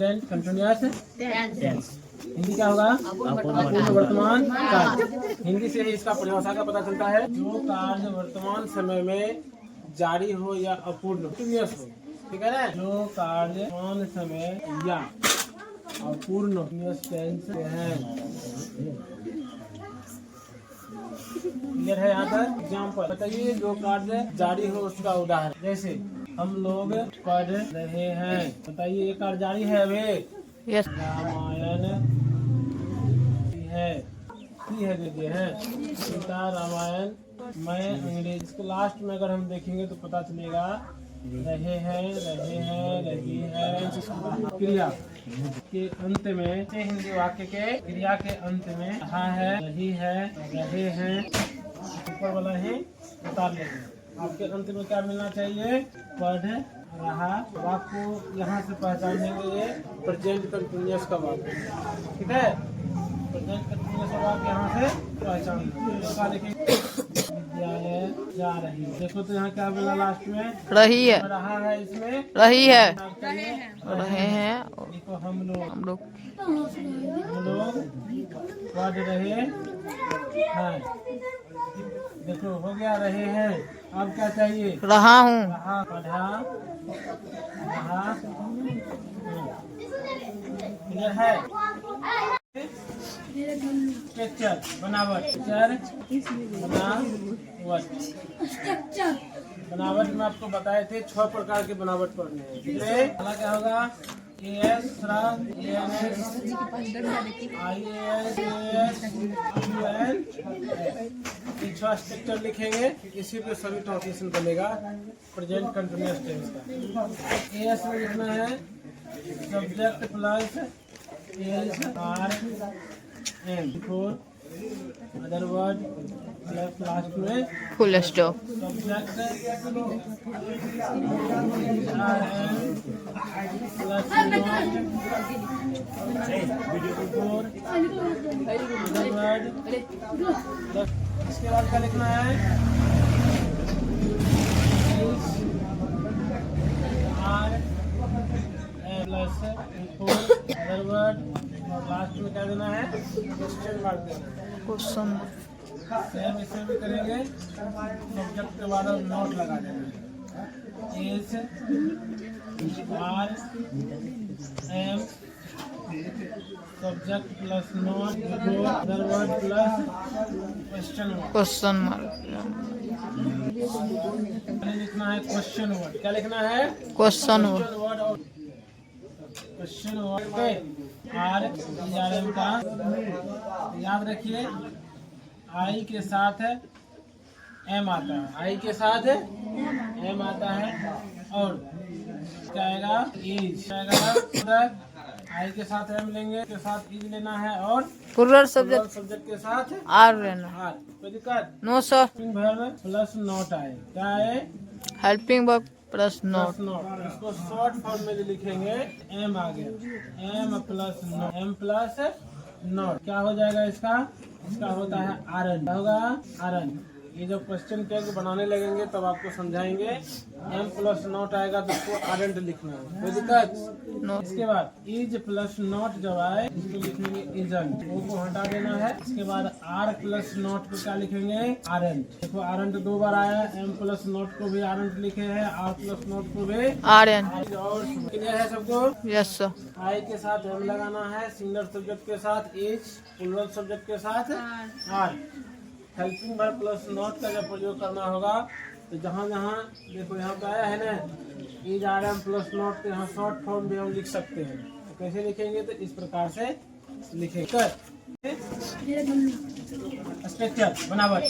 Continuous tense. Hindi क्या होगा? अपूर्ण वर्तमान काल। हिंदी से ही इसका परिभाषा का पता चलता है। जो कार्य वर्तमान समय में जारी हो या अपूर्ण कंटिन्यूअस हो, ठीक है ना। जो कार्य वर्तमान समय या अपूर्ण कंटिन्यूअस टेंस है। क्लियर है यहाँ तक? एग्जाम्पल बताइए, जो कार्य जारी हो उसका उदाहरण। जैसे हम लोग पढ़ रहे हैं, बताइए ये कार्य जारी है अभी। यस। रामायण है, दीजिए है सीता रामायण। मैं अंग्रेज, इसको लास्ट में अगर हम देखेंगे तो पता चलेगा रही है क्रिया के अंत में, हिंदी वाक्य के क्रिया के अंत में रहा है, रहे हैं ऊपर वाला ही उतार लेंगे। आपके अंत में क्या मिलना चाहिए? पढ़ रहा। तो आपको यहाँ से पहचानेंगे ये प्रेजेंट कंटिन्यूअस का वाक्य, ठीक है। प्रेजेंट कंटिन्यूअस का वाक्य यहाँ से पहचान विद्यालय जा रही है। देखो तो यहाँ क्या मिला लास्ट में? रही है, रहा है, इसमें रही है, रहे हैं। देखो हम लोग पढ़ रहे हैं। देखो हो गया रहे हैं। अब क्या चाहिए? रहा हूँ, पढ़ा क्लियर है। स्ट्रक्चर बनावट, बनावट में आपको बताए थे 6 प्रकार के बनावट पढ़ने हैं। पहला क्या होगा? AS, ANS, IAS, UN। ये 6 स्ट्रक्चर लिखेंगे, इसी पे सभी ट्रांसलेशन बनेगा प्रेजेंट कंटिन्यूअस टेंस का। AS में लिखना है subject plus is are am four other word plus last में full stop. Subject are am plus four other word. इसके बाद क्या लिखना है? Are am plus four other word. और लास्ट में क्या देना है? क्वेश्चन मार्क देना है। क्वेश्चन सेम इसे भी करेंगे। सब्जेक्ट के बाद नोट लगा देना है। Is are am subject plus not other word plus question mark. लिखना है क्वेश्चन वर्ड। क्या लिखना है? Question word. और क्वेश्चन वर्ड पे आर एम का याद रखिए, आई के साथ एम आता है, आई के साथ एम आता है। और क्या आएगा? इज आएगा। आई के साथ एम लेंगे, के साथ इज लेना है। और प्लूरल सब्जेक्ट के साथ आर लेना। आर। कोई दिक्कत? No sir. Verb plus not आए, क्या है? Helping verb plus not. इसको शॉर्ट फॉर्म में लिखेंगे, एम आ गया, एम प्लस नॉट। क्या हो जाएगा इसका? इसका होता है आरन। क्या होगा? आरन। ये जब क्वेश्चन टैग बनाने लगेंगे तब आपको समझाएंगे। एम प्लस नॉट आएगा तो उसको आरंट लिखना है। कोई दिक्कत? इसके बाद इज प्लस नॉट जब आए इसको लिखेंगे इजंट, वो को हटा देना है। इसके बाद आर प्लस नॉट को क्या लिखेंगे? आरंट। देखो आरंट 2 बार आया, एम प्लस नॉट को भी आरंट लिखे हैं, आर प्लस नॉट को भी आर्यन। और क्लियर है सबको? Yes sir. आई के साथ एम लगाना है, सिंगुलर सब्जेक्ट के साथ इज, प्लूरल सब्जेक्ट के साथ are. Helping verb plus not का जब प्रयोग करना होगा तो जहाँ जहाँ देखो यहाँ पे आया है ना is are am plus not, तो यहाँ शॉर्ट फॉर्म भी हम लिख सकते हैं। तो कैसे लिखेंगे? तो इस प्रकार से लिखेंगे। स्ट्रक्चर बनावट,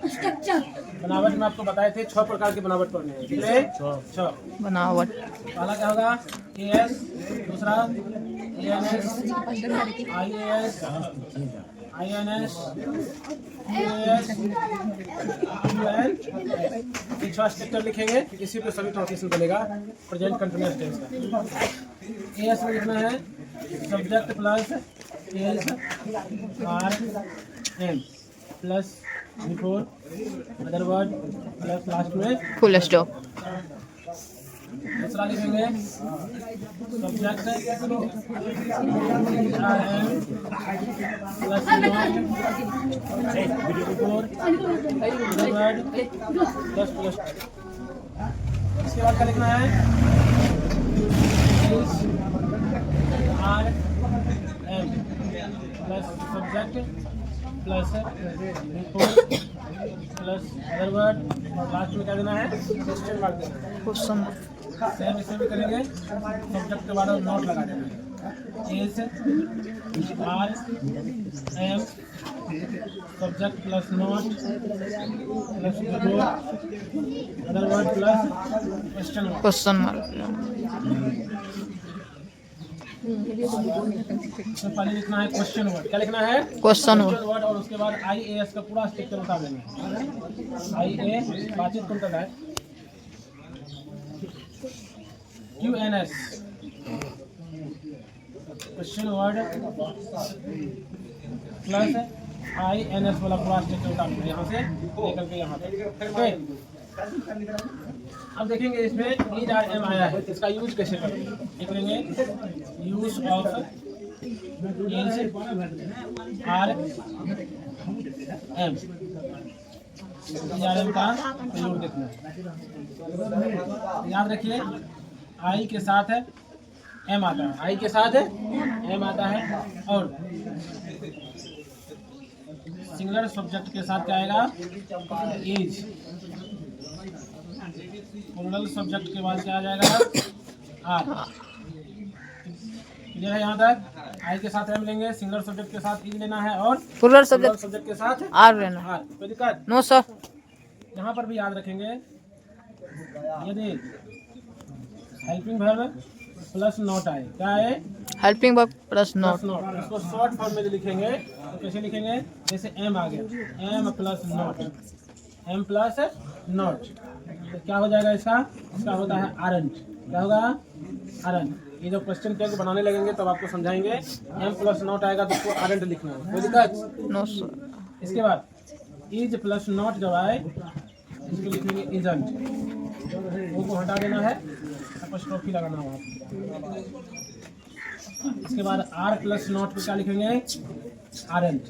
स्ट्रक्चर बनावट में आपको बताए थे 6 प्रकार की बनावट पढ़ने हैं। 6 बनावट। पहला क्या होगा? एएस, दूसरा ANS, IAS, INS, US, UN. ये 6 स्ट्रक्चर लिखेंगे, इसी पे सभी ट्रांसलेशन बनेगा प्रेजेंट कंटिन्यूअस टेंस का। एएस में लिखना है subject plus is are am plus before other word plus last में फुल स्टॉप। दूसरा लिखेंगे subject plus before other word plus plus. इसके बाद क्या लिखना है are am plus subject plus before plus other word और लास्ट में क्या देना है क्वेश्चन मार्क देना है। क्वेश्चन सेम इसे भी करेंगे सब्जेक्ट के बाद नोट लगा देना है is are am subject plus not plus before other word plus question mark. Question mark. तो पहले लिखना है क्वेश्चन वर्ड। क्या लिखना है क्वेश्चन वर्ड और उसके बाद IAS का पूरा स्ट्रक्चर बता देना है। IA बातचीत कौन कर रहा है QNS question word plus INS वाला पूरा स्ट्रक्चर बता देना यहाँ से लेकर के यहाँ तक। अब देखेंगे इसमें ईज आर एम आया है, इसका यूज कैसे करेंगे। लिखेंगे use of is are am. Is are am का प्रयोग देखना है। याद रखिए आई के साथ है एम आता है, आई के साथ है एम आता है और सिंगुलर सब्जेक्ट के साथ क्या आएगा ईज। प्लूरल सब्जेक्ट के बाद क्या आ जाएगा आर। क्लियर है यहाँ तक। आई के साथ एम लेंगे, सिंगुलर सब्जेक्ट के साथ इज लेना है और प्लूरल सब्जेक्ट सब्जेक्ट के साथ आर लेना। आर। कोई दिक्कत नो सर। यहाँ पर भी याद रखेंगे यदि हेल्पिंग वर्ब प्लस नोट आए, क्या है हेल्पिंग वर्ब प्लस नोट। इसको शॉर्ट फॉर्म में लिखेंगे तो कैसे लिखेंगे, जैसे एम आ गया am plus not, am plus not तो क्या हो जाएगा इसका होता है आरंट। क्या होगा आरंट। ये जो क्वेश्चन टैग बनाने लगेंगे तब आपको समझाएंगे एम प्लस नोट आएगा तो उसको आरंट लिखना है। कोई दिक्कत नो सर। इसके बाद इज प्लस नोट जब आए इसको लिखेंगे इजंट, वो को हटा देना है, अपॉस्ट्रोफी लगाना है वहाँ। इसके बाद आर प्लस नोट पे क्या लिखेंगे आरंट।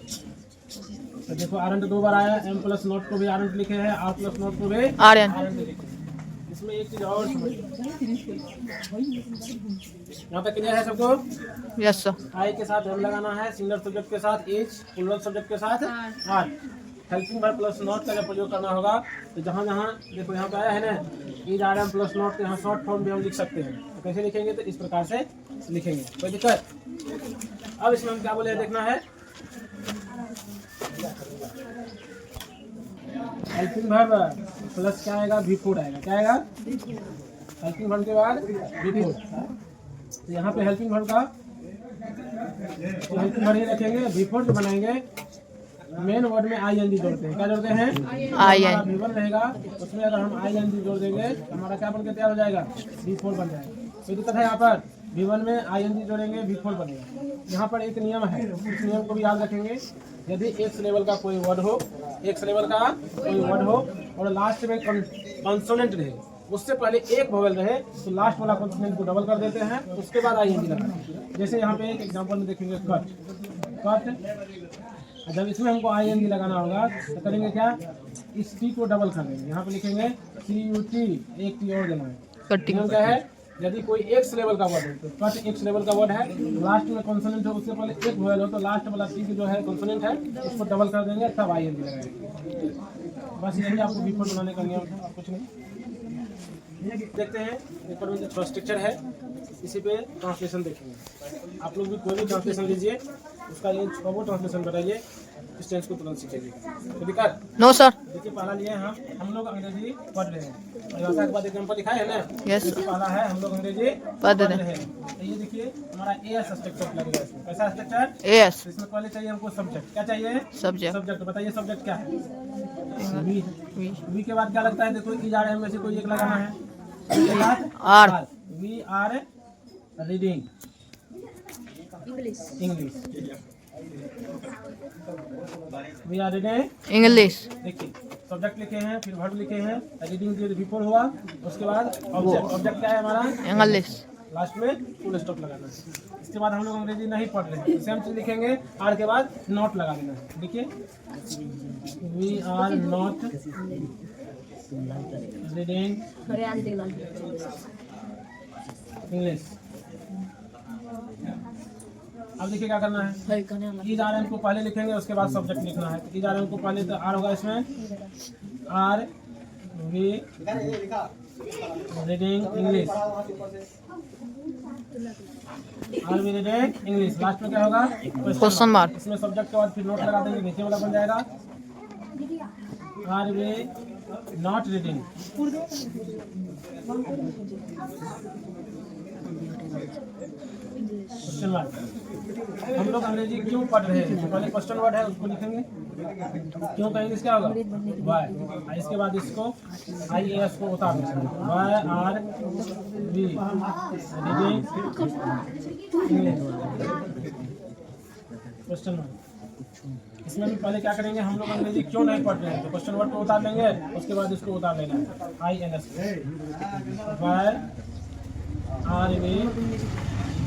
तो देखो आरंट दो बार आया, एम प्लस नोट को भी आरंट लिखे हैं, आर प्लस नोट को भी आरंट लिखे। इसमें एक चीज और समझिए, यहाँ तक क्लियर है सबको। Yes sir. आई के साथ एम लगाना है, सिंगुलर सब्जेक्ट के साथ इज, प्लूरल सब्जेक्ट के साथ are. Helping verb plus not का जब प्रयोग करना होगा तो जहाँ जहाँ देखो यहाँ पे आया है ना is are am plus not के यहाँ शॉर्ट फॉर्म भी हम लिख सकते हैं। तो कैसे लिखेंगे तो इस प्रकार से लिखेंगे। कोई दिक्कत। अब इसमें हम क्या बोले देखना है हेल्पिंग वर्ब प्लस क्या आएगा बिफोर आएगा। क्या आएगा हेल्पिंग वर्ब के बाद बिफोर। तो यहाँ पे हेल्पिंग वर्ब का हेल्पिंग वर्ब ही रखेंगे। बिफोर जो बनाएंगे मेन वर्ड में ING जोड़ते हैं। क्या जोड़ते हैं ING। V1 रहेगा उसमें अगर हम ING जोड़ देंगे तो हमारा क्या बनकर तैयार हो जाएगा V4 बन जाएगा। कोई दिक्कत है यहाँ पर V1 में ING जोड़ेंगे V4 बनेगा। यहाँ पर एक नियम है, इस नियम को भी याद रखेंगे। यदि एक लेवल का कोई वर्ड हो, एक लेवल का कोई वर्ड हो और लास्ट में कॉन्सोनेंट रहे, उससे पहले एक वोवेल रहे तो लास्ट वाला कॉन्सोनेंट को डबल कर देते हैं, उसके बाद ING लगाते हैं। जैसे यहाँ पे एक एग्जांपल में देखेंगे कट। जब इसमें हमको ING लगाना होगा तो करेंगे क्या, इस टी को डबल कर देंगे। यहाँ पे लिखेंगे CUT, एक टी और देना है। कटिंग क्या है, यदि कोई एक्स लेवल का वर्ड है तो कट एक्स लेवल का वर्ड है, लास्ट में कॉन्सोनेंट है उससे पहले एक वोवेल हो तो लास्ट वाला टी जो है कॉन्सोनेंट है उसको डबल कर देंगे तब ING लगाएंगे। बस यही आपको बिफोर बनाने का नियम है, कुछ नहीं। देखते हैं पेपर में जो स्ट्रक्चर है इसी पे ट्रांसलेशन देखेंगे। आप लोग भी कोई भी ट्रांसलेशन लीजिए, उसका ये वो ट्रांसलेशन बताइए, इस टेंस को तुरंत सीखेंगे। तो दिक्कत नो सर। देखिए पहला लिए हम लोग अंग्रेजी पढ़ रहे हैं और भाषा के बाद एग्जाम्पल लिखा है ना। यस तो पहला है हम लोग अंग्रेजी पढ़ रहे हैं। तो ये देखिए हमारा AS स्ट्रक्चर लगेगा इसमें। कैसा स्ट्रक्चर एस इसमें पहले चाहिए हमको सब्जेक्ट। क्या चाहिए सब्जेक्ट सब्जेक्ट। बताइए सब्जेक्ट क्या है वी के बाद क्या लगता है, देखो इज आर एम में से कोई एक लगाना है। Are we are reading English. We are reading. English. देखिए सब्जेक्ट लिखे हैं, फिर वर्ब लिखे हैं, रीडिंग बिफोर हुआ, उसके बाद ऑब्जेक्ट। ऑब्जेक्ट क्या है हमारा? English. लास्ट में फुल स्टॉप लगाना है। इसके बाद हम लोग अंग्रेजी नहीं पढ़ रहे हैं, सेम चीज लिखेंगे, आर के बाद नॉट लगा देना है। देखिए we are not reading English. अब देखिए क्या करना है, इज आर एम को पहले लिखेंगे, उसके बाद सब्जेक्ट लिखना है। इज आर एम को पहले तो आर होगा इसमें, are we reading English, are we reading English. Last में क्या होगा? Question mark. इसमें सब्जेक्ट के बाद फिर नोट लगा देंगे, नीचे वाला बन जाएगा are we not reading. Question mark. हम लोग अंग्रेजी क्यों पढ़ रहे हैं? पहले क्वेश्चन वर्ड है उसको लिखेंगे, क्यों कहेंगे, इसका होगा वाई। इसके बाद इसको आई एस को उतार देंगे, why are we reading English. Question word. इसमें भी पहले क्या करेंगे, हम लोग अंग्रेजी क्यों नहीं पढ़ रहे हैं, तो क्वेश्चन वर्ड को उतार लेंगे, उसके बाद इसको उतार लेना है, I N S, why are we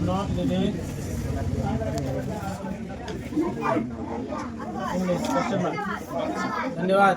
not reading English. Question mark. धन्यवाद।